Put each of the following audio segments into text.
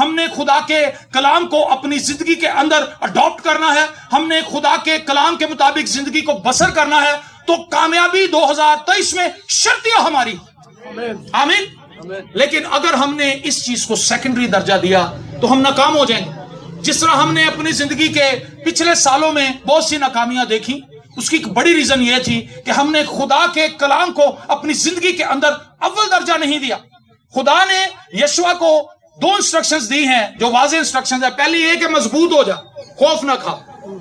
ہم نے خدا کے کلام کو اپنی زندگی کے اندر اڈاپٹ کرنا ہے, ہم نے خدا کے کلام کے مطابق زندگی کو بسر کرنا ہے, تو کامیابی 2023 میں شرطیہ ہماری. آمین. لیکن اگر ہم نے اس چیز کو سیکنڈری درجہ دیا تو ہم ناکام ہو جائیں گے. جس طرح ہم نے اپنی زندگی کے پچھلے سالوں میں بہت سی ناکامیاں دیکھی, اس کی ایک بڑی ریزن یہ تھی کہ ہم نے خدا کے کلام کو اپنی زندگی کے اندر اول درجہ نہیں دیا. خدا نے یشوع کو 2 انسٹرکشنز دی ہیں جو واضح انسٹرکشنز ہیں. پہلی یہ کہ مضبوط ہو جا, خوف نہ کھا,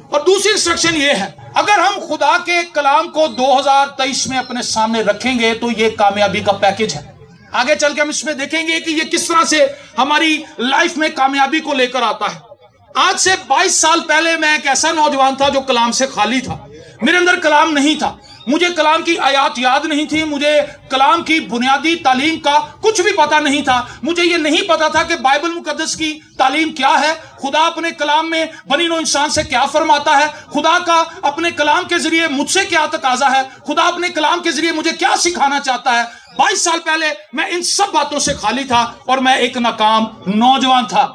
اور دوسری انسٹرکشن یہ ہے اگر ہم خدا کے کلام کو 2023 میں اپنے سامنے رکھیں گے تو یہ کامیابی کا پیکج ہے. آگے چل کے ہم اس میں دیکھیں گے کہ یہ کس طرح سے ہماری لائف میں کامیابی کو لے کر آتا ہے. آج سے 22 سال پہلے میں ایک ایسا نوجوان تھا جو کلام سے خالی تھا. میرے اندر کلام نہیں تھا, مجھے کلام کی آیات یاد نہیں تھی, مجھے کلام کی بنیادی تعلیم کا کچھ بھی پتا نہیں تھا. مجھے یہ نہیں پتا تھا کہ بائبل مقدس کی تعلیم کیا ہے, خدا اپنے کلام میں بنی نوع انسان سے کیا فرماتا ہے, خدا کا اپنے کلام کے ذریعے مجھ سے کیا تقاضا ہے, خدا اپنے کلام کے ذریعے مجھے کیا سکھانا چاہتا ہے. 22 سال پہلے میں ان سب باتوں سے خالی تھا اور میں ایک ناکام نوجوان تھا.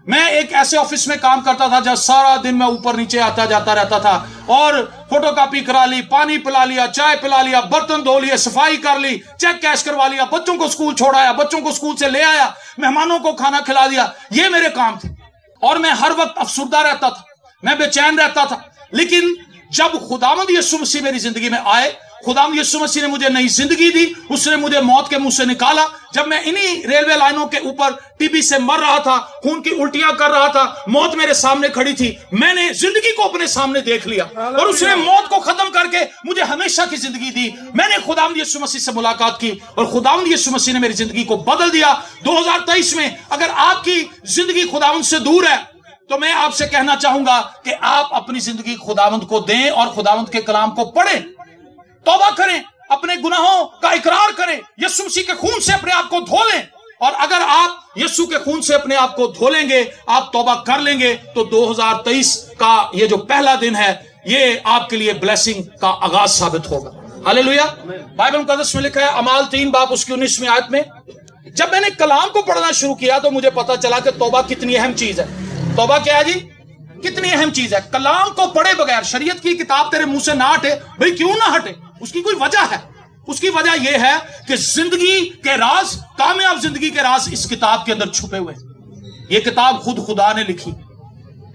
میں ایک ایسے آفس میں کام کرتا تھا جہاں سارا دن میں اوپر نیچے آتا جاتا رہتا تھا, اور فوٹو کاپی کرا لی, پانی پلا لیا, چائے پلا لیا, برتن دھو لیے, صفائی کر لی, چیک کیش کروا لیا, بچوں کو اسکول چھوڑایا, بچوں کو اسکول سے لے آیا, مہمانوں کو کھانا کھلا دیا. یہ میرے کام تھے اور میں ہر وقت افسردہ رہتا تھا, میں بے چین رہتا تھا. لیکن جب خداوند یسوع مسیح میری زندگی میں آئے, خداوند یسوع مسیح نے مجھے نئی زندگی دی, اس نے مجھے موت کے منہ سے نکالا. جب میں انہی ریلوے لائنوں کے اوپر ٹی بی سے مر رہا تھا, خون کی الٹیاں کر رہا تھا, موت میرے سامنے کھڑی تھی, میں نے زندگی کو اپنے سامنے دیکھ لیا اور اس نے موت کو ختم کر کے مجھے ہمیشہ کی زندگی دی. میں نے خداوند یسوع مسیح سے ملاقات کی اور خداوند یسوع مسیح نے میری زندگی کو بدل دیا. 2023 میں اگر آپ کی زندگی خداوند سے دور ہے تو میں آپ سے کہنا چاہوں گا کہ آپ اپنی زندگی خداوند کو دیں اور خداوند کے کلام کو پڑھیں, توبہ کریں, اپنے گناہوں کا اقرار کریں, یسوع مسیح کے خون سے اپنے آپ کو دھو لیں. اور اگر آپ یسوع کے خون سے اپنے آپ کو دھو لیں گے, آپ توبہ کر لیں گے, تو 2023 کا یہ جو پہلا دن ہے یہ آپ کے لیے بلیسنگ کا آغاز ثابت ہوگا. ہاللیلویا. بائبل مقدس میں لکھا ہے اعمال 3 باب اس کی 19ویں آیت میں, جب میں نے کلام کو پڑھنا شروع کیا تو مجھے پتا چلا کہ توبہ کتنی اہم چیز ہے. توبہ کیا ہے جی؟ کتنی اہم چیز ہے. کلام کو پڑھے بغیر شریعت کی کتاب تیرے منہ سے نہ ہٹے. بھئی کیوں نہ ہٹے؟ اس کی کوئی وجہ ہے. اس کی وجہ یہ ہے کہ زندگی کے راز, کامیاب زندگی کے راز اس کتاب کے اندر چھپے ہوئے. یہ کتاب خود خدا نے لکھی,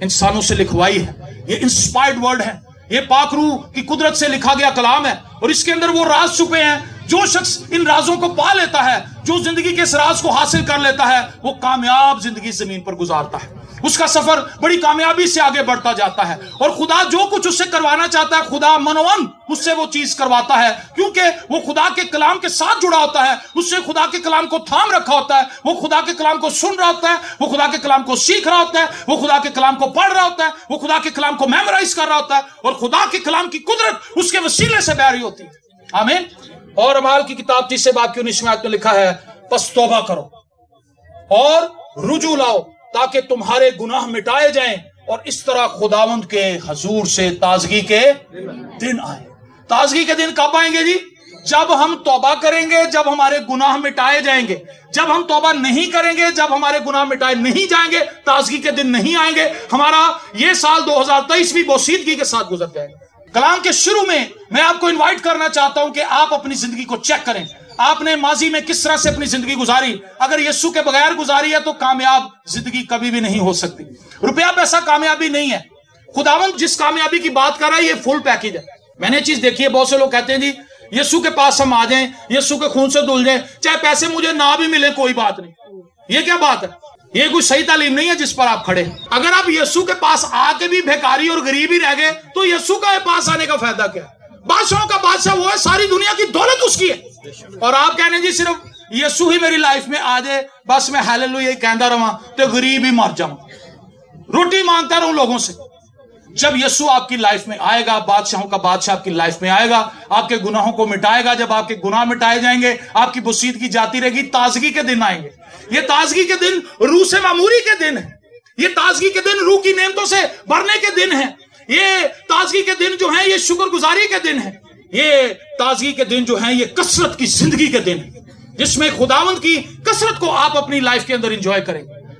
انسانوں سے لکھوائی ہے. یہ انسپائرڈ ورڈ ہے, یہ پاک روح کی قدرت سے لکھا گیا کلام ہے, اور اس کے اندر وہ راز چھپے ہیں. جو شخص ان رازوں کو پا لیتا ہے, جو زندگی کے اس راز کو حاصل کر لیتا ہے, وہ کامیاب زندگی زمین پر گزارتا ہے. اس کا سفر بڑی کامیابی سے آگے بڑھتا جاتا ہے, اور خدا جو کچھ اس سے کروانا چاہتا ہے, خدا منوان اس سے وہ چیز کرواتا ہے, کیونکہ وہ خدا کے کلام کے ساتھ جڑا ہوتا ہے. اس سے خدا کے کلام کو تھام رکھا ہوتا ہے, وہ خدا کے کلام کو سن رہا ہوتا ہے, وہ خدا کے کلام کو سیکھ رہا ہوتا ہے, وہ خدا کے کلام کو پڑھ رہا ہوتا ہے, وہ خدا کے کلام کو میمورائز کر رہا ہوتا ہے, اور خدا کے کلام کی قدرت اس کے وسیلے سے بہ رہی ہوتی ہے. آمین. اور اعمال کی کتاب 30 باب کی 19ویں آیت میں لکھا ہے, پس توبہ کرو اور رجوع لاؤ تاکہ تمہارے گناہ مٹائے جائیں, اور اس طرح خداوند کے حضور سے تازگی کے دن آئیں. تازگی کے دن کب آئیں گے جی؟ جب ہم توبہ کریں گے, جب ہمارے گناہ مٹائے جائیں گے. جب ہم توبہ نہیں کریں گے, جب ہمارے گناہ مٹائے نہیں جائیں گے, تازگی کے دن نہیں آئیں گے. ہمارا یہ سال 2023 بھی بوسیدگی کے ساتھ گزر جائے گا. کلام کے شروع میں آپ کو انوائٹ کرنا چاہتا ہوں کہ آپ اپنی زندگی کو چیک کریں. آپ نے ماضی میں کس طرح سے اپنی زندگی گزاری؟ اگر یسوع کے بغیر گزاری ہے تو کامیاب زندگی کبھی بھی نہیں ہو سکتی. روپیہ پیسہ کامیابی نہیں ہے. خداوند جس کامیابی کی بات کر رہا ہے یہ فل پیکج ہے. میں نے چیز دیکھی ہے, بہت سے لوگ کہتے ہیں جی یسوع کے پاس ہم آ جائیں, یسوع کے خون سے دھل جائیں, چاہے پیسے مجھے نہ بھی ملے کوئی بات نہیں. یہ کیا بات ہے؟ یہ کوئی صحیح تعلیم نہیں ہے جس پر آپ کھڑے. اگر آپ یسوع کے پاس آ کے بھی بھیکاری اور غریب ہی رہ گئے تو یسوع کا پاس آنے کا فائدہ کیا ہے؟ بادشاہوں کا بادشاہ وہ ہے, ساری دنیا کی دولت اس کی ہے, اور آپ کہنے جی صرف یسوع ہی میری لائف میں آ جائے, بس میں ہاللیلویا کہندا رہاں تو غریب ہی مر جاؤں, روٹی مانگتا رہوں لوگوں سے. جب یسوع آپ کی لائف میں آئے گا, بادشاہوں کا بادشاہ آپ کی لائف میں آئے گا, آپ کے گناہوں کو مٹائے گا. جب آپ کے گناہ مٹائے جائیں گے, آپ کی بوسیدگی جاتی رہے گی, تازگی کے دن آئیں گے. یہ تازگی کے دن روح سے معموری کے دن ہیں. یہ تازگی کے دن روح کی نعمتوں سے بھرنے کے دن ہیں. یہ تازگی کے دن جو ہیں یہ شکر گزاری کے دن ہیں. یہ تازگی کے دن جو ہیں یہ کثرت کی زندگی کے دن ہیں, جس میں خداوند کی کثرت کو آپ اپنی لائف کے اندر انجوائے کریں.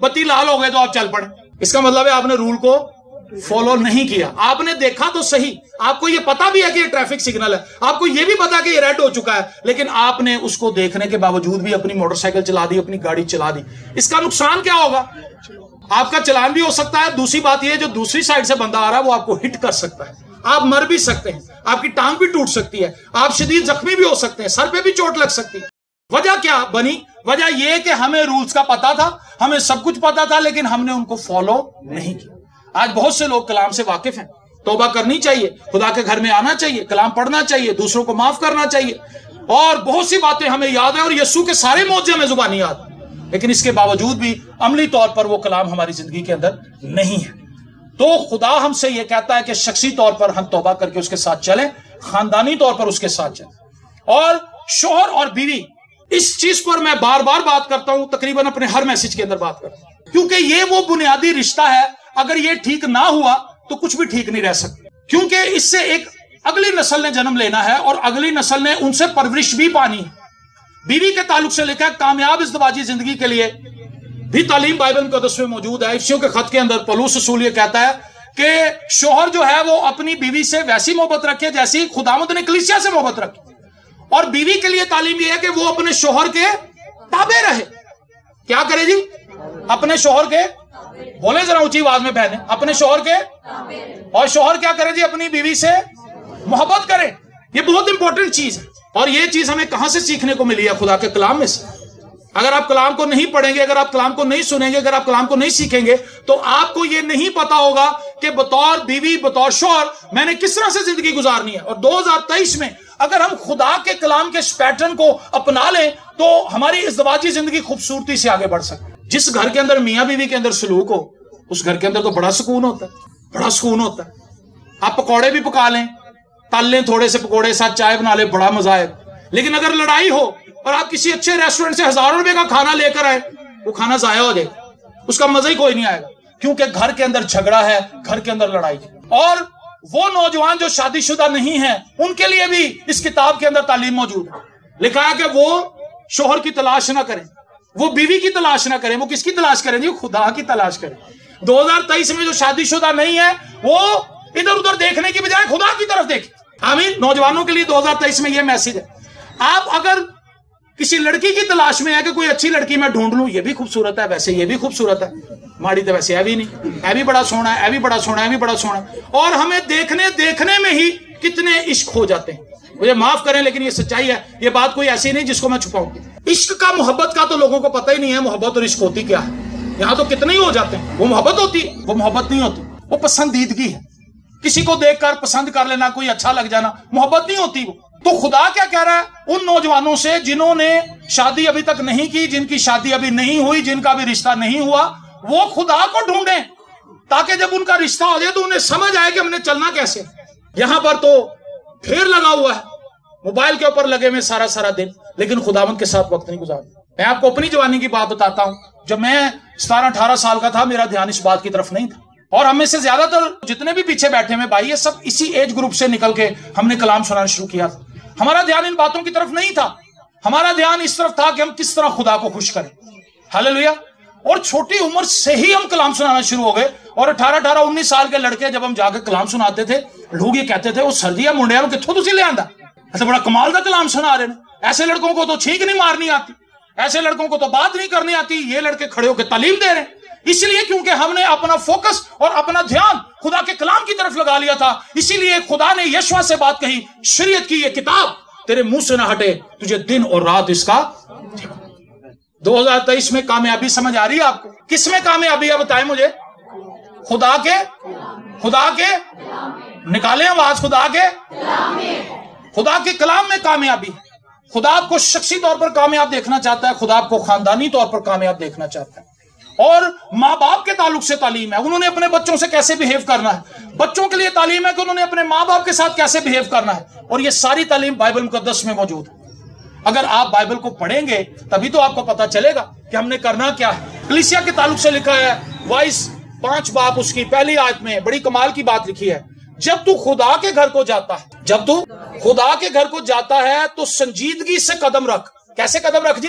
بتی لال ہو گئے تو آپ چل پڑیں، اس کا مطلب ہے آپ نے رول کو فالو نہیں کیا. آپ نے دیکھا تو صحیح، آپ کو یہ پتا بھی ہے کہ یہ ٹریفک سگنل ہے، آپ کو یہ بھی پتا کہ یہ ریڈ ہو چکا ہے، لیکن آپ نے اس کو دیکھنے کے باوجود بھی اپنی موٹر سائیکل چلا دی، اپنی گاڑی چلا دی. اس کا نقصان کیا ہوگا؟ آپ کا چلان بھی ہو سکتا ہے. دوسری بات یہ جو دوسری سائڈ سے بندہ آ رہا ہے وہ آپ کو ہٹ کر سکتا ہے، آپ مر بھی سکتے ہیں، آپ کی ٹانگ بھی ٹوٹ سکتی ہے، آپ شدید زخمی بھی ہو سکتے ہیں، سر پہ بھی چوٹ لگ سکتی ہے. وجہ کیا بنی؟ وجہ یہ کہ ہمیں رولز کا پتا تھا، ہمیں سب کچھ پتا تھا، لیکن ہم نے ان کو فالو نہیں کیا. آج بہت سے لوگ کلام سے واقف ہیں، توبہ کرنی چاہیے، خدا کے گھر میں آنا چاہیے، کلام پڑھنا چاہیے، دوسروں کو معاف کرنا چاہیے، اور بہت سی باتیں ہمیں یاد ہیں، اور یسوع کے سارے معجزے ہمیں زبانی یاد ہیں، لیکن اس کے باوجود بھی عملی طور پر وہ کلام ہماری زندگی کے اندر نہیں ہے. تو خدا ہم سے یہ کہتا ہے کہ شخصی طور پر ہم توبہ کر کے اس کے ساتھ چلیں، خاندانی طور پر اس کے ساتھ چلیں. اور شوہر اور بیوی، اس چیز پر میں بار بار بات کرتا ہوں، تقریباً اپنے ہر میسج کے اندر بات کرتا ہوں، کیونکہ یہ وہ بنیادی رشتہ ہے، اگر یہ ٹھیک نہ ہوا تو کچھ بھی ٹھیک نہیں رہ سکتا. کیونکہ اس سے ایک اگلی نسل نے جنم لینا ہے، اور اگلی نسل نے ان سے پرورش بھی پانی ہے. بیوی کے تعلق سے لکھا ہے کامیاب ازدواجی زندگی کے لیے بھی تعلیم بائبل مقدس میں موجود ہے. افسیوں کے خط کے اندر پولس رسول یہ کہتا ہے کہ شوہر جو ہے وہ اپنی بیوی سے ویسی محبت رکھے جیسی خداوند نے کلیسیا سے محبت رکھی، اور بیوی کے لیے تعلیم یہ ہے کہ وہ اپنے شوہر کے تابع رہے. کیا کرے جی؟ اپنے شوہر کے، بولے ذرا اونچی آواز میں بہنیں، اپنے شوہر کے، اور شوہر کیا کرے جی؟ اپنی بیوی سے محبت کرے. یہ بہت امپورٹنٹ چیز ہے، اور یہ چیز ہمیں کہاں سے سیکھنے کو ملی ہے؟ خدا کے کلام میں سے. اگر آپ کلام کو نہیں پڑھیں گے، اگر آپ کلام کو نہیں سنیں گے، اگر آپ کلام کو نہیں سیکھیں گے، تو آپ کو یہ نہیں پتا ہوگا کہ بطور بیوی، بطور شوہر میں نے کس طرح سے زندگی گزارنی ہے. اور 2023 میں اگر ہم خدا کے کلام کے اس پیٹرن کو اپنا لیں تو ہماری ازدواجی زندگی خوبصورتی سے آگے بڑھ سکتی ہے. جس گھر کے اندر میاں بیوی کے اندر سلوک ہو، اس گھر کے اندر تو بڑا سکون ہوتا ہے، بڑا سکون ہوتا ہے. آپ پکوڑے بھی پکا لیں، تل لیں تھوڑے سے پکوڑے، ساتھ چائے بنا لیں، بڑا مزہ ہے. لیکن اگر لڑائی ہو اور آپ کسی اچھے ریسٹورنٹ سے 1000 روپے کا کھانا لے کر آئے، وہ کھانا ضائع ہو جائے، اس کا مزہ ہی کوئی نہیں آئے گا، کیونکہ گھر کے اندر جھگڑا ہے، گھر کے اندر لڑائی. اور وہ نوجوان جو شادی شدہ نہیں ہیں، ان کے لیے بھی اس کتاب کے اندر تعلیم موجود ہے. لکھا ہے کہ وہ شوہر کی تلاش نہ کریں، وہ بیوی کی تلاش نہ کریں. وہ کس کی تلاش کریں جی؟ خدا کی تلاش کریں. 2023 میں جو شادی شدہ نہیں ہے وہ ادھر ادھر دیکھنے کی بجائے خدا کی طرف دیکھیں. آمین. نوجوانوں کے لیے 2023 میں یہ میسج ہے. آپ اگر کسی لڑکی کی تلاش میں ہے کہ کوئی اچھی لڑکی میں ڈھونڈ لوں، یہ بھی خوبصورت ہے، ویسے یہ بھی خوبصورت ہے، ماڑی تو ویسے ہے بھی نہیں، ہے بھی بڑا سونا ہے، ہے بھی بڑا سونا ہے، بھی بڑا سونا ہے. اور ہمیں دیکھنے میں ہی کتنے عشق ہو جاتے ہیں. مجھے معاف کریں لیکن یہ سچائی ہے، یہ بات کوئی ایسی نہیں جس کو میں چھپاؤں. عشق کا، محبت کا تو لوگوں کو پتہ ہی نہیں ہے محبت اور عشق ہوتی کیا ہے. یہاں تو کتنے ہی ہو جاتے ہیں. وہ محبت ہوتی ہے، وہ محبت نہیں ہوتی، وہ پسندیدگی ہے. کسی کو دیکھ کر پسند کر لینا، کوئی اچھا لگ جانا، محبت نہیں ہوتی وہ. تو خدا کیا کہہ رہا ہے ان نوجوانوں سے جنہوں نے شادی ابھی تک نہیں کی، جن کی شادی ابھی نہیں ہوئی، جن کا بھی رشتہ نہیں ہوا، وہ خدا کو ڈھونڈیں تاکہ جب ان کا رشتہ ہو جائے تو انہیں سمجھ آئے کہ ہم نے چلنا کیسے. یہاں پر تو ڈھیر لگا ہوا ہے، موبائل کے اوپر لگے میں سارا دن، لیکن خداوند کے ساتھ وقت نہیں گزارتے. میں آپ کو اپنی جوانی کی بات بتاتا ہوں. جب میں 17-18 سال کا تھا، میرا دھیان اس بات کی طرف نہیں تھا، اور ہم میں سے زیادہ تر جتنے بھی پیچھے بیٹھے ہیں بھائی، یہ سب اسی ایج گروپ سے نکل کے ہم نے کلام سنانا شروع کیا تھا. ہمارا دھیان ان باتوں کی طرف نہیں تھا، ہمارا دھیان اس طرف تھا کہ ہم کس طرح خدا کو خوش کریں. ہاللیلویا. اور چھوٹی عمر سے ہی ہم کلام سنانا شروع ہو گئے. اور 18-19 سال کے لڑکے جب ہم جا کے کلام سناتے تھے، لوگ یہ کہتے تھے وہ سردیا منڈیا کتوں تھی لے آندا، ایسا بڑا کمال کا کلام سنا رہے ہیں. ایسے لڑکوں کو تو چھینک نہیں مارنی آتی، ایسے لڑکوں کو تو بات نہیں کرنی آتی. یہ لڑکے کھڑے ہو کے تعلیم دے رہے ہیں. اس لیے کیونکہ ہم نے اپنا فوکس اور اپنا دھیان خدا کے کلام کی طرف لگا لیا تھا. اسی لیے خدا نے یشوع سے بات کہی، شریعت کی یہ کتاب تیرے منہ سے نہ ہٹے، تجھے دن اور رات اس کا. 2023 میں کامیابی سمجھ آ رہی ہے آپ کو؟ کس میں کامیابی ہے بتائیں مجھے؟ خدا کے نکالیں آواز، خدا کے کلام میں کامیابی. خدا آپ کو شخصی طور پر کامیاب دیکھنا چاہتا ہے، خدا آپ کو خاندانی طور پر کامیاب دیکھنا چاہتا ہے. اور ماں باپ کے تعلق سے تعلیم ہے، انہوں نے اپنے بچوں سے کیسے بہیو کرنا ہے. بچوں کے لیے تعلیم ہے کہ انہوں نے اپنے ماں باپ کے ساتھ کیسے بہیو کرنا ہے. اور یہ ساری تعلیم بائبل مقدس میں موجود ہے. اگر آپ بائبل کو پڑھیں گے تبھی تو آپ کو پتا چلے گا کہ ہم نے کرنا کیا ہے. کلیسیا کے تعلق سے لکھا ہے وائس 5 باب اس کی پہلی آیت میں بڑی کمال کی بات لکھی ہے. جب تو خدا کے گھر کو جاتا ہے تو سنجیدگی سے قدم رکھ. کیسے قدم رکھ جی؟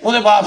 ਉਹਦੇ ਬਾਅਦ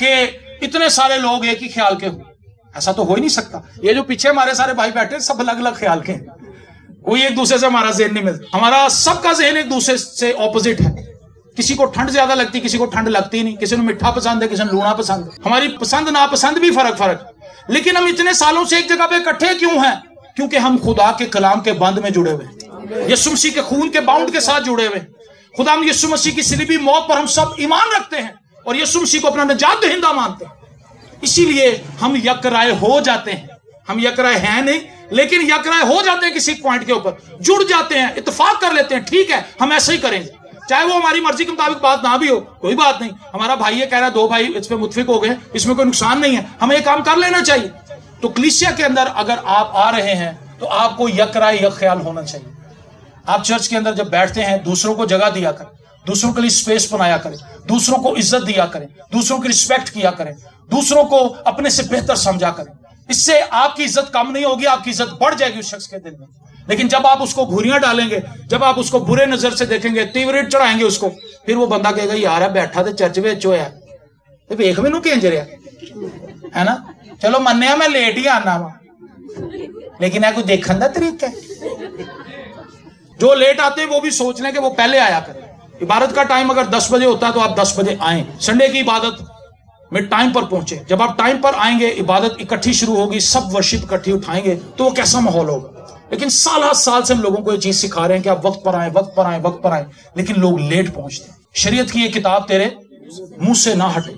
کہ اتنے سارے لوگ ایک ہی خیال کے ہوں. ایسا تو ہو ہی نہیں سکتا. یہ جو پیچھے ہمارے سارے بھائی بیٹھے ہیں سب الگ الگ خیال کے ہیں, کوئی ایک دوسرے سے ہمارا ذہن نہیں ملتا. ہمارا سب کا ذہن ایک دوسرے سے اپوزٹ ہے. کسی کو ٹھنڈ زیادہ لگتی, کسی کو ٹھنڈ لگتی نہیں, کسی نے میٹھا پسند ہے, کسی نے لونا پسند ہے. ہماری پسند ناپسند بھی فرق, لیکن ہم اتنے سالوں سے ایک جگہ پہ اکٹھے کیوں ہیں؟ کیونکہ ہم خدا کے کلام کے بند میں جڑے ہوئے, یسوع مسیح کے خون کے باؤنڈ کے ساتھ جڑے ہوئے. خدا ہم یسوع مسیح کی صلیبی موت پر ہم سب ایمان رکھتے ہیں اور یسوع مسیح کو اپنا نجات دہندہ مانتے ہیں. اسی لیے ہم یک رائے ہو جاتے ہیں. ہم یک رائے ہیں نہیں, لیکن یک رائے ہو جاتے ہیں, کسی پوائنٹ کے اوپر جڑ جاتے ہیں, اتفاق کر لیتے ہیں. ٹھیک ہے, ہم ایسے ہی کریں گے, چاہے وہ ہماری مرضی کے مطابق بات نہ بھی ہو, کوئی بات نہیں. ہمارا بھائی یہ کہہ رہا ہے, دو بھائی اس پہ متفق ہو گئے, اس میں کوئی نقصان نہیں ہے, ہمیں یہ کام کر لینا چاہیے. تو کلیسیا کے اندر اگر آپ آ رہے ہیں تو آپ کو یک رائے یک خیال ہونا چاہیے. آپ چرچ کے اندر جب بیٹھتے ہیں دوسروں کو جگہ دیا کریں, دوسروں کے لیے اسپیس بنایا کریں, دوسروں کو عزت دیا کریں, دوسروں کی رسپیکٹ کیا کریں, دوسروں کو اپنے سے بہتر سمجھا کریں. اس سے آپ کی عزت کم نہیں ہوگی, آپ کی عزت بڑھ جائے گی اس شخص کے دل میں. لیکن جب آپ اس کو گھوریاں ڈالیں گے, جب آپ اس کو برے نظر سے دیکھیں گے, تیوریٹ چڑھائیں گے اس کو, پھر وہ بندہ کہے گا یار بیٹھا تو چرچ میں چویا ویخ مینوں کنج رہا ہے نا, چلو منیا میں لیٹ ہی آنا وا, لیکن ہے کوئی دیکھن دا طریقہ ہے. جو لیٹ آتے ہیں وہ بھی سوچ لیں کہ وہ پہلے آیا کریں. عبادت کا ٹائم اگر 10 بجے ہوتا ہے تو آپ 10 بجے آئیں. سنڈے کی عبادت میں ٹائم پر پہنچے. جب آپ ٹائم پر آئیں گے, عبادت اکٹھی شروع ہوگی, سب ورشپ اکٹھی اٹھائیں گے, تو وہ کیسا ماحول ہوگا. لیکن سال سے ہم لوگوں کو یہ چیز سکھا رہے ہیں کہ آپ وقت پر آئیں, وقت پر آئیں, وقت پر آئیں, لیکن لوگ لیٹ پہنچتے ہیں. شریعت کی یہ کتاب تیرے منہ سے نہ ہٹے,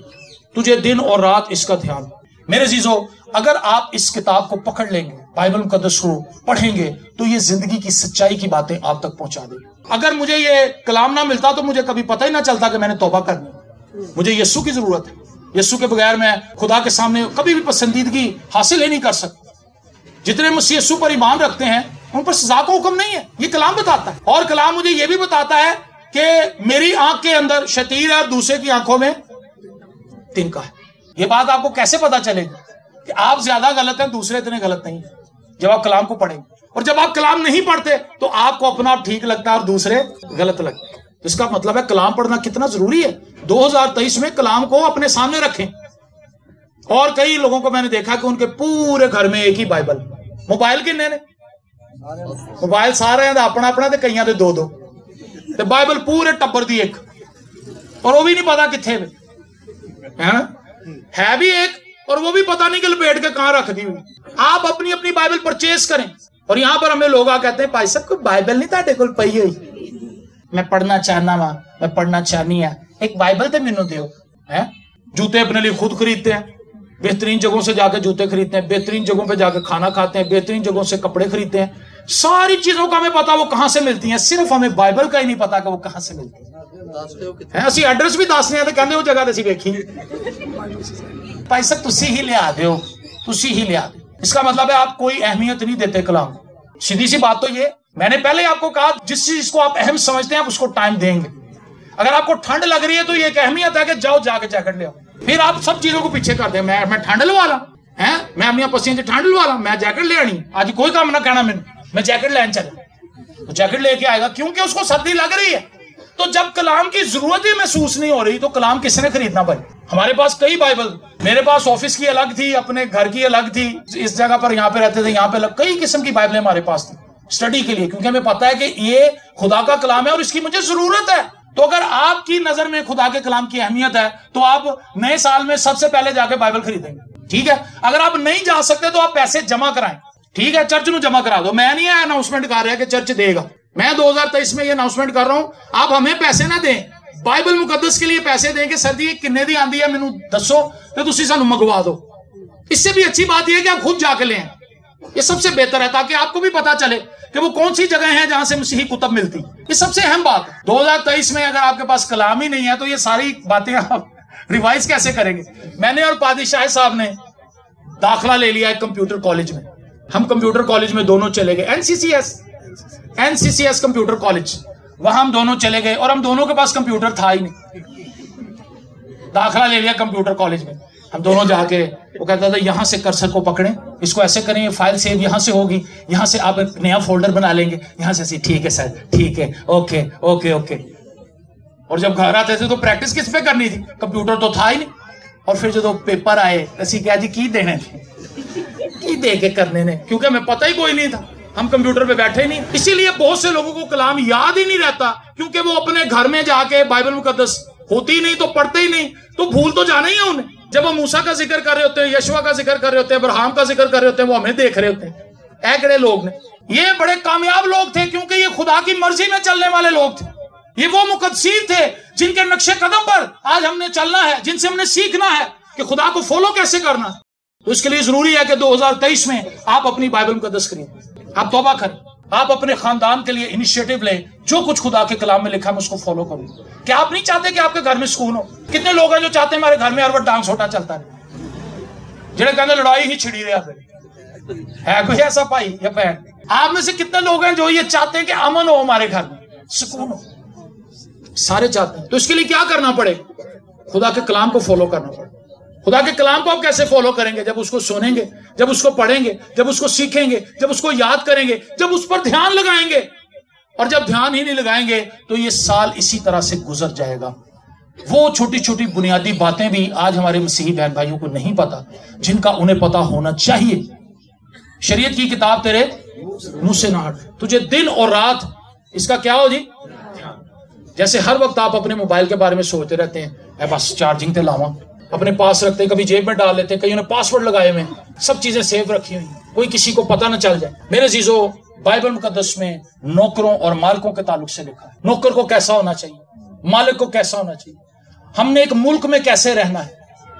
تجھے دن اور رات اس کا دھیان. میرے عزیزو, اگر آپ اس کتاب کو پکڑ لیں گے, بائبل مقدس کو پڑھیں گے, تو یہ زندگی کی سچائی کی باتیں آپ تک پہنچا دے گی. اگر مجھے یہ کلام نہ ملتا تو مجھے کبھی پتہ ہی نہ چلتا کہ میں نے توبہ کرنی. مجھے یسوع کی ضرورت ہے. یسوع کے بغیر میں خدا کے سامنے کبھی بھی پسندیدگی حاصل ہی نہیں کر سکتا. جتنے مسیح یسوع پر ایمان رکھتے ہیں ان پر سزا کا حکم نہیں ہے, یہ کلام بتاتا ہے. اور کلام مجھے یہ بھی بتاتا ہے کہ میری آنکھ کے اندر شتیر ہے, دوسرے کی آنکھوں میں تنکا ہے. یہ بات آپ کو کیسے پتا چلے گی کہ آپ زیادہ غلط ہیں, دوسرے اتنے غلط نہیں ہیں؟ جب آپ کلام کو پڑھیں گے. اور جب آپ کلام نہیں پڑھتے تو آپ کو اپنا ٹھیک لگتا ہے اور دوسرے غلط لگتے ہیں. اس کا مطلب ہے کلام پڑھنا کتنا ضروری ہے. 2023 میں کلام کو اپنے سامنے رکھیں. اور کئی لوگوں کو میں نے دیکھا کہ ان کے پورے گھر میں ایک ہی بائبل. موبائل کنے نے, موبائل سارے اپنا اپنا تے کئیاں دے دو دو, تے بائبل پورے ٹبر دی ایک, اور وہ بھی نہیں پتا کتنے ہے بھی ایک, اور وہ بھی پتا نہیں کہ لپیٹ کے کہاں رکھ دی ہوئی. آپ اپنی اپنی بائبل پرچیز کریں. اور یہاں پر ہمیں لوگ کہتے ہیں بھائی صاحب کوئی بائبل نہیں تھے کول پئی ہوئی, میں پڑھنا چاہنا وا, میں پڑھنا چاہنی ہے, ایک بائبل تے مینوں دیو. جوتے اپنے لیے خود خریدتے ہیں, بہترین جگہوں سے جا کے جوتے خریدتے ہیں, بہترین جگہوں پہ جا کے کھانا کھاتے ہیں, بہترین جگہوں سے کپڑے خریدتے ہیں. ساری چیزوں کا ہمیں پتا وہ کہاں سے ملتی ہیں, صرف ہمیں بائبل کا ہی نہیں پتا کہ وہ کہاں سے ملتی ہیں. اسی ایڈریس بھی دسنے ہیں تو کہتے وہ جگہ اسی ویکھی بھائی صاحب تسی ہی لیا دیو, تسی ہی لیا. اس کا مطلب ہے آپ کوئی اہمیت نہیں دیتے کلام. سیدھی سی بات تو یہ, میں نے پہلے آپ کو کہا جس چیز کو آپ اہم سمجھتے ہیں آپ اس کو ٹائم دیں گے. اگر آپ کو ٹھنڈ لگ رہی ہے تو یہ ایک اہمیت ہے کہ جاؤ جا کے جیکٹ لے آؤ. پھر آپ سب چیزوں کو پیچھے کر دیں. میں ٹھنڈ لوا لا, میں اپنی پسینے سے ٹھنڈ لوا لا, میں جیکٹ لے آنی. آج کوئی کام نہ کہنا میں جیکٹ لین چلا, تو جیکٹ لے کے آئے گا کیونکہ اس کو سردی لگ رہی ہے. تو جب کلام کی ضرورت ہی محسوس نہیں ہو رہی تو کلام کس نے خریدنا بھائی. ہمارے پاس کئی بائبل, میرے پاس آفس کی الگ تھی, اپنے گھر کی الگ تھی, اس جگہ پر یہاں پہ رہتے تھے یہاں پہ الگ, کئی قسم کی بائبلیں ہمارے پاس تھی اسٹڈی کے لیے, کیونکہ ہمیں پتا ہے کہ یہ خدا کا کلام ہے اور اس کی مجھے ضرورت ہے. تو اگر آپ کی نظر میں خدا کے کلام کی اہمیت ہے تو آپ نئے سال میں سب سے پہلے جا کے بائبل خریدیں گے. ٹھیک ہے, اگر آپ نہیں جا سکتے تو آپ پیسے جمع کرائیں. ٹھیک ہے, چرچ نو جمع کرا دو. میں نہیں اناؤنسمنٹ کر رہا کہ چرچ دے گا, میں 2023 میں یہ اناؤنسمنٹ کر رہا ہوں. آپ ہمیں پیسے نہ دیں, بائبل مقدس کے لیے پیسے دیں کہ سردی کنے دی آندی ہے مینوں دسو تو تسی سانوں منگوا دو. اس سے بھی اچھی بات یہ ہے کہ آپ خود جا کے لیں, یہ سب سے بہتر ہے تاکہ آپ کو بھی پتا چلے کہ وہ کون سی جگہ ہیں جہاں سے مسیحی کتب ملتی. یہ سب سے اہم بات ہے. 2023 میں اگر آپ کے پاس کلام ہی نہیں ہے تو یہ ساری باتیں آپ ریوائز کیسے کریں گے. میں نے اور پادری شاہ صاحب نے داخلہ لے لیا ہے کمپیوٹر کالج میں. ہم کمپیوٹر کالج میں دونوں چلے گئے, N C C S computer college, وہاں ہم دونوں چلے گئے اور ہم دونوں کے پاس کمپیوٹر تھا ہی نہیں. داخلہ لے لیا کمپیوٹر کالج میں, ہم دونوں جا کے, وہ کہتا تھا یہاں سے کرسر کو پکڑیں, اس کو ایسے کریں, فائل سیو یہاں سے ہوگی, یہاں سے آپ ایک نیا فولڈر بنا لیں گے, یہاں سے ٹھیک ہے سر, ٹھیک ہے, اوکے اوکے اوکے. اور جب گھر آتے تھے تو پریکٹس کس پہ کرنی تھی, کمپیوٹر تو تھا ہی نہیں. اور پھر جدو پیپر آئے اسی کہا جی کی دینے تھے کی دے کے کرنے نے, کیونکہ ہمیں پتہ ہی کوئی نہیں تھا, ہم کمپیوٹر پہ بیٹھے نہیں. اسی لیے بہت سے لوگوں کو کلام یاد ہی نہیں رہتا, کیونکہ وہ اپنے گھر میں جا کے بائبل مقدس ہوتی نہیں تو پڑھتے ہی نہیں, تو بھول تو جانا ہی ہے انہیں. جب ہم موسیٰ کا ذکر کر رہے ہوتے ہیں, یشوع کا ذکر کر رہے ہوتے ہیں, ابراہیم کا ذکر کر رہے ہوتے ہیں, وہ ہمیں دیکھ رہے ہوتے ہیں ایکڑے لوگ نے. یہ بڑے کامیاب لوگ تھے کیونکہ یہ خدا کی مرضی میں چلنے والے لوگ تھے. یہ وہ مقدسین تھے جن کے نقش قدم پر آج ہم نے چلنا ہے, جن سے ہم نے سیکھنا ہے کہ خدا کو فالو کیسے کرنا ہے. تو اس کے لیے ضروری ہے کہ 2023 میں آپ اپنی بائبل مقدس کریں, آپ توبہ کریں, آپ اپنے خاندان کے لیے انیشیٹو لیں, جو کچھ خدا کے کلام میں لکھا ہے میں اس کو فالو کروں. کیا آپ نہیں چاہتے کہ آپ کے گھر میں سکون ہو؟ کتنے لوگ ہیں جو چاہتے ہیں ہمارے گھر میں ہر وقت ڈانس ہوتا چلتا ہے, جنہیں کہتے لڑائی ہی چھڑی رہا ہے کوئی ایسا بھائی یا بہن؟ آپ میں سے کتنے لوگ ہیں جو یہ چاہتے ہیں کہ امن ہو ہمارے گھر میں, سکون ہو؟ سارے چاہتے ہیں. تو اس کے لیے کیا کرنا پڑے؟ خدا کے کلام کو فالو کرنا پڑے. خدا کے کلام کو آپ کیسے فالو کریں گے؟ جب اس کو سنیں گے, جب اس کو پڑھیں گے, جب اس کو سیکھیں گے, جب اس کو یاد کریں گے, جب اس پر دھیان لگائیں گے. اور جب دھیان ہی نہیں لگائیں گے تو یہ سال اسی طرح سے گزر جائے گا. وہ چھوٹی چھوٹی بنیادی باتیں بھی آج ہمارے مسیحی بہن بھائیوں کو نہیں پتا, جن کا انہیں پتا ہونا چاہیے. شریعت کی کتاب تیرے منہ سے نہ ہٹ, تجھے دن اور رات اس کا کیا ہو جی. جیسے ہر وقت آپ اپنے موبائل کے بارے میں سوچتے رہتے ہیں, اے بس چارجنگ تے لاواں, اپنے پاس رکھتے ہیں, کبھی جیب میں ڈال لیتے ہیں, کئی نے پاسورڈ لگائے ہوئے ہیں, سب چیزیں سیو رکھی ہوئی, کوئی کسی کو پتہ نہ چل جائے. میرے عزیزو, بائبل مقدس میں نوکروں اور مالکوں کے تعلق سے لکھا ہے. نوکر کو کیسا ہونا چاہیے, مالک کو کیسا ہونا چاہیے, ہم نے ایک ملک میں کیسے رہنا ہے,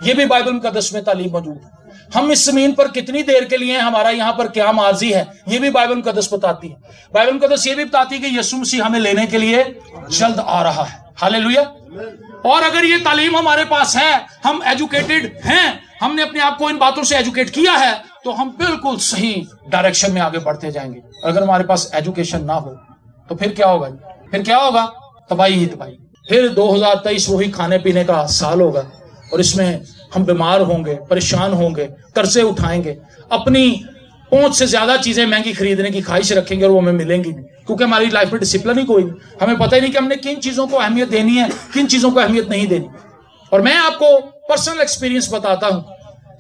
یہ بھی بائبل مقدس میں تعلیم موجود ہے. ہم اس زمین پر کتنی دیر کے لیے ہیں, ہمارا یہاں پر کیا ماضی ہے, یہ بھی بائبل مقدس بتاتی ہے. بائبل مقدس یہ بھی بتاتی ہے کہ یسوع مسیح ہمیں لینے کے لیے جلد آ رہا ہے. ہاللیلویا. اور اگر یہ تعلیم ہمارے پاس ہے, ہم ایجوکیٹڈ ہیں, ہم نے اپنے آپ کو ان باتوں سے ایجوکیٹ کیا ہے, تو ہم بالکل صحیح ڈائریکشن میں آگے بڑھتے جائیں گے. اگر ہمارے پاس ایجوکیشن نہ ہو تو پھر کیا ہوگا؟ پھر کیا ہوگا؟ تباہی ہی تباہی. پھر 2023 وہی کھانے پینے کا سال ہوگا, اور اس میں ہم بیمار ہوں گے, پریشان ہوں گے, قرضے اٹھائیں گے, اپنی پہنچ سے زیادہ چیزیں مہنگی خریدنے کی خواہش رکھیں گے, اور وہ ہمیں ملیں گی نہیں, کیونکہ ہماری لائف میں ڈسپلن ہی کوئی نہیں. ہمیں پتہ ہی نہیں کہ ہم نے کن چیزوں کو اہمیت دینی ہے, کن چیزوں کو اہمیت نہیں دینی. اور میں آپ کو پرسنل ایکسپیرینس بتاتا ہوں.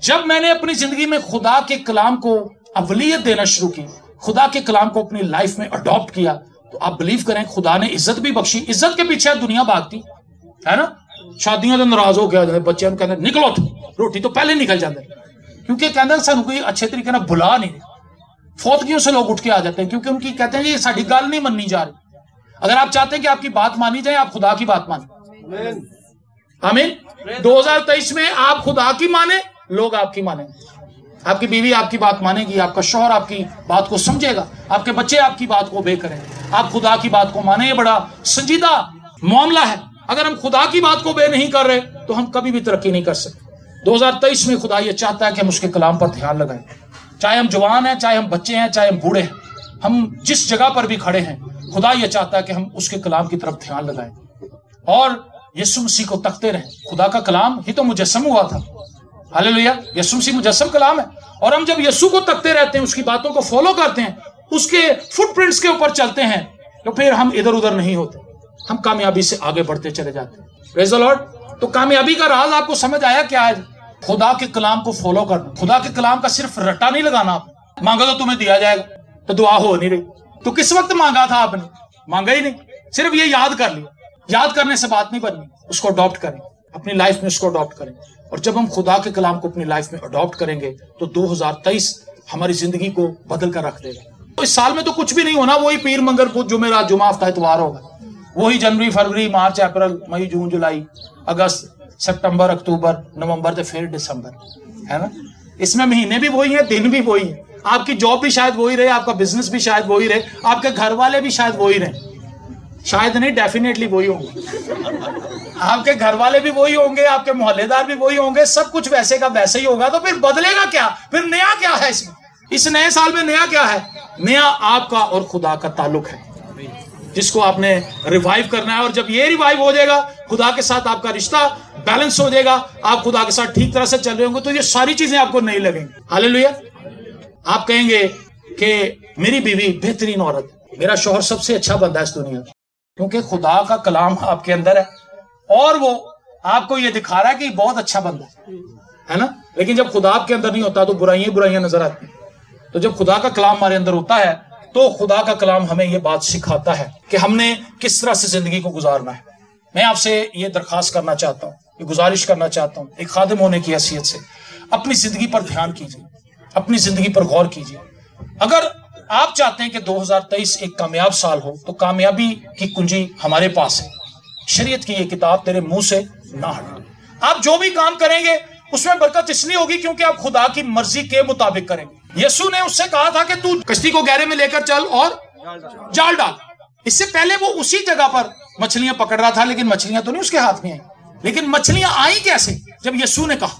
جب میں نے اپنی زندگی میں خدا کے کلام کو اولیت دینا شروع کی, خدا کے کلام کو اپنی لائف میں اڈاپٹ کیا, تو آپ بلیو کریں خدا نے عزت بھی بخشی. عزت کے پیچھے دنیا بھاگتی ہے نا, شادیاں تو ناراض ہو گیا, بچے ہم کہتے ہیں نکلو, روٹی تو پہلے نکل جاتے ہیں, کیونکہ کہتے ہیں سانو کوئی اچھے طریقے نہ بلا نہیں. فوتگیوں سے لوگ اٹھ کے آ جاتے ہیں, کیونکہ ان کی کہتے ہیں یہ ساری گل نہیں مننی جا رہی. اگر آپ چاہتے ہیں کہ آپ کی بات مانی جائے, آپ خدا کی بات مانیں. آمین. 2023 میں آپ خدا کی مانیں, لوگ آپ کی مانیں. آپ کی بیوی آپ کی بات مانے گی, آپ کا شوہر آپ کی بات کو سمجھے گا, آپ کے بچے آپ کی بات کو obey کریں. آپ خدا کی بات کو مانیں, یہ بڑا سنجیدہ معاملہ ہے. اگر ہم خدا کی بات کو obey نہیں کر رہے تو ہم کبھی بھی ترقی نہیں کر سکتے. 2023 میں خدا یہ چاہتا ہے کہ ہم اس کے کلام پر دھیان لگائیں, چاہے ہم جوان ہیں, چاہے ہم بچے ہیں, چاہے ہم بوڑھے ہیں, ہم جس جگہ پر بھی کھڑے ہیں, خدا یہ چاہتا ہے کہ ہم اس کے کلام کی طرف دھیان لگائیں اور یسوع مسیح کو تکتے رہیں. خدا کا کلام ہی تو مجسم ہوا تھا. ہاللیلویا. یسوع مسیح مجسم کلام ہے, اور ہم جب یسوع کو تکتے رہتے ہیں, اس کی باتوں کو فالو کرتے ہیں, اس کے فٹ پرنٹس کے اوپر چلتے ہیں, تو پھر ہم ادھر ادھر نہیں ہوتے, ہم کامیابی سے آگے بڑھتے چلے جاتے ہیں. پریز دی لارڈ. تو کامیابی کا راز آپ کو سمجھ آیا کیا ہے؟ خدا کے کلام کو فالو کرنا. خدا کے کلام کا صرف رٹا نہیں لگانا. آپ مانگا تو تمہیں دیا جائے گا, تو دعا ہو نہیں رہی, تو کس وقت مانگا تھا آپ نے؟ مانگا ہی نہیں, صرف یہ یاد کر لیا. یاد کرنے سے بات نہیں بننی, اس کو اڈاپٹ کریں, اپنی لائف میں اس کو اڈاپٹ کریں. اور جب ہم خدا کے کلام کو اپنی لائف میں اڈاپٹ کریں گے تو 2023 ہماری زندگی کو بدل کر رکھ دے گا. اس سال میں تو کچھ بھی نہیں ہونا, وہی پیر منگل بدھ جمعرات جمعہ ہفتہ اتوار ہوگا, وہی جنوری فروری مارچ اپریل مئی جون جولائی اگست سپتمبر اکتوبر نومبر تو پھر دسمبر, ہے نا. اس میں مہینے بھی وہی ہیں, دن بھی وہی ہیں, آپ کی جاب بھی شاید وہی رہے, آپ کا بزنس بھی شاید وہی رہے, آپ کے گھر والے بھی شاید وہی رہیں, شاید نہیں ڈیفینیٹلی وہی ہوں گے. آپ کے گھر والے بھی وہی ہوں گے, آپ کے محلے دار بھی وہی ہوں گے, سب کچھ ویسے کا ویسے ہی ہوگا. تو پھر بدلے گا کیا؟ پھر نیا کیا ہے اس میں؟ اس نئے سال میں نیا کیا ہے؟ نیا آپ کا اور خدا کا تعلق ہے, جس کو آپ نے ریوائیو کرنا ہے. اور جب یہ ریوائیو ہو جائے گا, خدا کے ساتھ آپ کا رشتہ بیلنس ہو جائے گا, آپ خدا کے ساتھ ٹھیک طرح سے چل رہے ہوں گے, تو یہ ساری چیزیں آپ کو نہیں لگیں گی. ہاللیلویا. آپ کہیں گے کہ میری بیوی بہترین عورت, میرا شوہر سب سے اچھا بندہ ہے اس دنیا میں, کیونکہ خدا کا کلام آپ کے اندر ہے, اور وہ آپ کو یہ دکھا رہا ہے کہ یہ بہت اچھا بندہ ہے نا، لیکن جب خدا آپ کے اندر نہیں ہوتا تو برائیاں نظر آتی ہیں۔ تو جب خدا کا کلام ہمارے اندر ہوتا ہے تو خدا کا کلام ہمیں یہ بات سکھاتا ہے کہ ہم نے کس طرح سے زندگی کو گزارنا ہے۔ میں آپ سے یہ درخواست کرنا چاہتا ہوں، یہ گزارش کرنا چاہتا ہوں ایک خادم ہونے کی حیثیت سے، اپنی زندگی پر دھیان کیجیے، اپنی زندگی پر غور کیجیے۔ اگر آپ چاہتے ہیں کہ 2023 ایک کامیاب سال ہو تو کامیابی کی کنجی ہمارے پاس ہے۔ شریعت کی یہ کتاب تیرے منہ سے نہ ہٹے۔ آپ جو بھی کام کریں گے اس میں برکت اس لیے ہوگی کیونکہ آپ خدا کی مرضی کے مطابق کریں گے۔ یسوع نے اس سے کہا تھا کہ تو کشتی کو گہرے میں لے کر چل اور جال ڈال۔ اس سے پہلے وہ اسی جگہ پر مچھلیاں پکڑ رہا تھا، لیکن مچھلیاں تو نہیں اس کے ہاتھ میں آئیں۔ لیکن مچھلیاں آئیں کیسے؟ جب یسوع نے کہا۔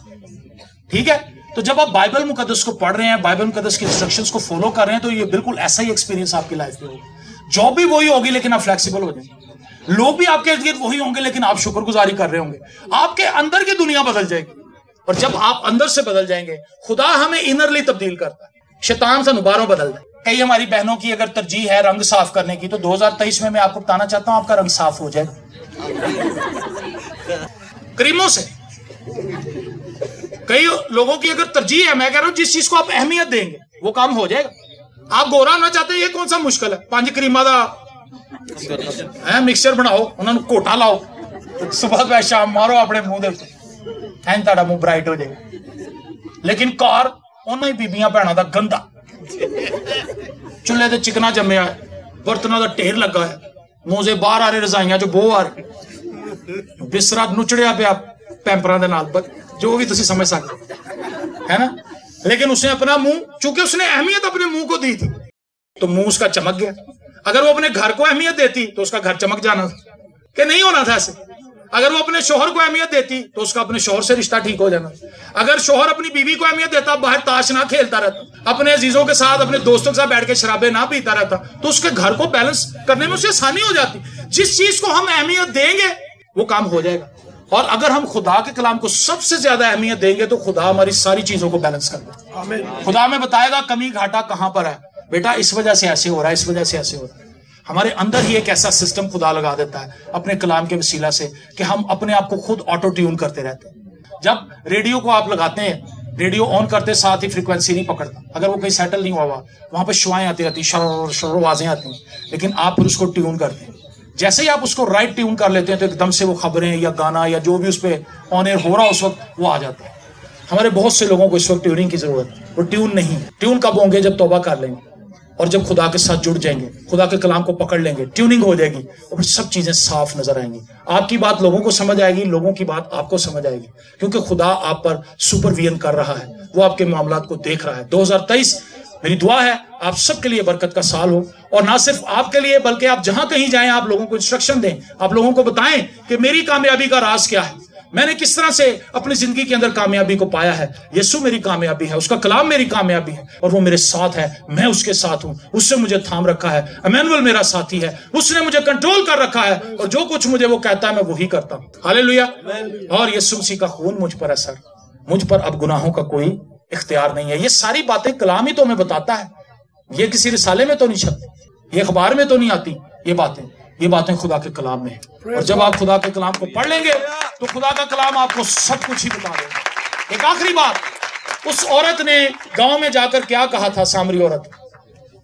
ٹھیک ہے، تو جب آپ بائبل مقدس کو پڑھ رہے ہیں، بائبل مقدس کی انسٹرکشنز کو فالو کر رہے ہیں تو یہ بالکل ایسا ہی ایکسپیرینس آپ کی لائف میں ہوگا۔ جاب بھی وہی ہوگی لیکن آپ فلیکسیبل ہو جائیں گے، لوگ بھی آپ کے ارد گرد وہی ہوں گے لیکن آپ شکر گزاری کر رہے ہوں گے۔ آپ کے اندر کی دنیا بدل جائے گی، اور جب آپ اندر سے بدل جائیں گے، خدا ہمیں انرلی تبدیل کرتا ہے، شیطان سے باہروں بدل دیں۔ کئی ہماری بہنوں کی اگر ترجیح ہے رنگ صاف کرنے کی تو 2023 میں آپ کو بتانا چاہتا ہوں آپ کا رنگ صاف ہو جائے کریموں سے۔ کئی لوگوں کی اگر ترجیح ہے، میں کہہ رہا ہوں جس چیز کو آپ اہمیت دیں گے وہ کام ہو جائے گا۔ آپ گورا ہونا چاہتے ہیں، یہ کون سا مشکل ہے؟ 5 کریمہ دا مکسچر بناؤ، انہوں نے کوٹا لاؤ، صبح پہ شام مارو اپنے منہ دے این تہاڈا منہ برائٹ ہو جائے گا۔ لیکن کار انہوں ہی بیبیاں بھیناں دا گندا، چولہے تے چکنا جمیا ہے، برتنوں دا ٹھیر لگا ہے، منہ سے باہر آ رہے رضائیاں جو بو آ رہی، بسترا نچڑیا پیا پیمپراں دے نال، جو بھی تسی سمجھ سکتے ہے نا۔ لیکن اس نے اپنا منہ، چونکہ اس نے اہمیت اپنے منہ کو دی تھی تو منہ اس کا چمک گیا۔ اگر وہ اپنے گھر کو اہمیت دیتی تو اس کا گھر چمک جانا تھا کہ نہیں ہونا تھا ایسے۔ اگر وہ اپنے شوہر کو اہمیت دیتی تو اس کا اپنے شوہر سے رشتہ ٹھیک ہو جانا۔ اگر شوہر اپنی بیوی کو اہمیت دیتا، باہر تاش نہ کھیلتا رہتا، اپنے عزیزوں کے ساتھ اپنے دوستوں کے ساتھ بیٹھ کے شرابیں نہ پیتا رہتا، تو اس کے گھر کو بیلنس کرنے میں اسے آسانی ہو جاتی۔ جس چیز کو ہم اہمیت دیں گے وہ کام ہو جائے گا، اور اگر ہم خدا کے کلام کو سب سے زیادہ اہمیت دیں گے تو خدا ہماری ساری چیزوں کو بیلنس کر دے۔ خدا ہمیں بتائے گا کمی گھاٹا کہاں پر ہے، بیٹا اس وجہ سے ایسے ہو رہا ہے، اس وجہ سے ایسے ہو رہا ہے۔ ہمارے اندر ہی ایک ایسا سسٹم خدا لگا دیتا ہے اپنے کلام کے وسیلہ سے کہ ہم اپنے آپ کو خود آٹو ٹیون کرتے رہتے ہیں۔ جب ریڈیو کو آپ لگاتے ہیں، ریڈیو آن کرتے ساتھ ہی فریکوینسی نہیں پکڑتا، اگر وہ کہیں سیٹل نہیں ہوا وہاں پہ شوائیں آتی رہتی، شر شر آوازیں آتی ہیں، لیکن آپ پھر اس کو ٹیون کرتے ہیں۔ جیسے ہی آپ اس کو رائٹ ٹیون کر لیتے ہیں تو ایک دم سے وہ خبریں یا گانا یا جو بھی اس پہ آن ایئر ہو رہا اس وقت وہ آ جاتا ہے۔ ہمارے بہت سے لوگوں کو اس وقت ٹیوننگ کی ضرورت ہے، وہ ٹیون نہیں۔ ٹیون کب ہوں گے؟ جب توبہ کر لیں گے اور جب خدا کے ساتھ جڑ جائیں گے، خدا کے کلام کو پکڑ لیں گے، ٹیوننگ ہو جائے گی اور پھر سب چیزیں صاف نظر آئیں گی۔ آپ کی بات لوگوں کو سمجھ آئے گی، لوگوں کی بات آپ کو سمجھ آئے گی، کیونکہ خدا آپ پر سپرویژن کر رہا ہے، وہ آپ کے معاملات کو دیکھ رہا ہے۔ 2023 میری دعا ہے آپ سب کے لیے برکت کا سال ہو، اور نہ صرف آپ کے لیے بلکہ آپ جہاں کہیں جائیں آپ لوگوں کو انسٹرکشن دیں، آپ لوگوں کو بتائیں کہ میری کامیابی کا راز کیا ہے، میں نے کس طرح سے اپنی زندگی کے اندر کامیابی کو پایا ہے۔ یسوع میری کامیابی ہے، اس کا کلام میری کامیابی ہے، اور وہ میرے ساتھ ہے، میں اس کے ساتھ ہوں، اس سے مجھے تھام رکھا ہے۔ ایمینول میرا ساتھی ہے، اس نے مجھے کنٹرول کر رکھا ہے، اور جو کچھ مجھے وہ کہتا ہے میں وہی کرتا ہوں۔ ہاللیلویا۔ اور یسوع مسیح کا خون مجھ پر ہے سر، مجھ پر اب گناہوں کا کوئی اختیار نہیں ہے۔ یہ ساری باتیں کلام ہی تو ہمیں بتاتا ہے، یہ کسی رسالے میں تو نہیں چھپتی، یہ اخبار میں تو نہیں آتی، یہ باتیں خدا کے کلام میں ہیں۔ اور جب آپ خدا کے کلام کو پڑھ لیں گے تو خدا کا کلام آپ کو سب کچھ ہی بتا دے گا۔ ایک آخری بات، اس عورت نے گاؤں میں جا کر کیا کہا تھا؟ سامری عورت،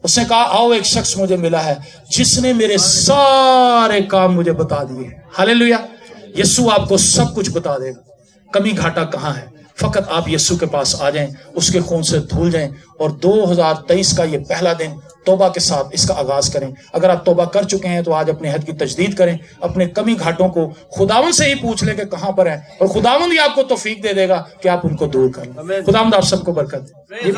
اس نے کہا آؤ ایک شخص مجھے ملا ہے جس نے میرے سارے کام مجھے بتا دیے۔ ہاللیلویا۔ یسوع آپ کو سب کچھ بتا دے گا، کمی گھاٹا کہاں ہے، فقط آپ یسوع کے پاس آ جائیں، اس کے خون سے دھل جائیں، اور 2023 کا یہ پہلا دن توبہ کے ساتھ اس کا آغاز کریں۔ اگر آپ توبہ کر چکے ہیں تو آج اپنے عہد کی تجدید کریں، اپنے کمی گھاٹوں کو خداوند سے ہی پوچھ لیں کہ کہاں پر ہیں، اور خداوند ہی آپ کو توفیق دے دے گا کہ آپ ان کو دور کریں۔ خداوند آپ سب کو برکت دے۔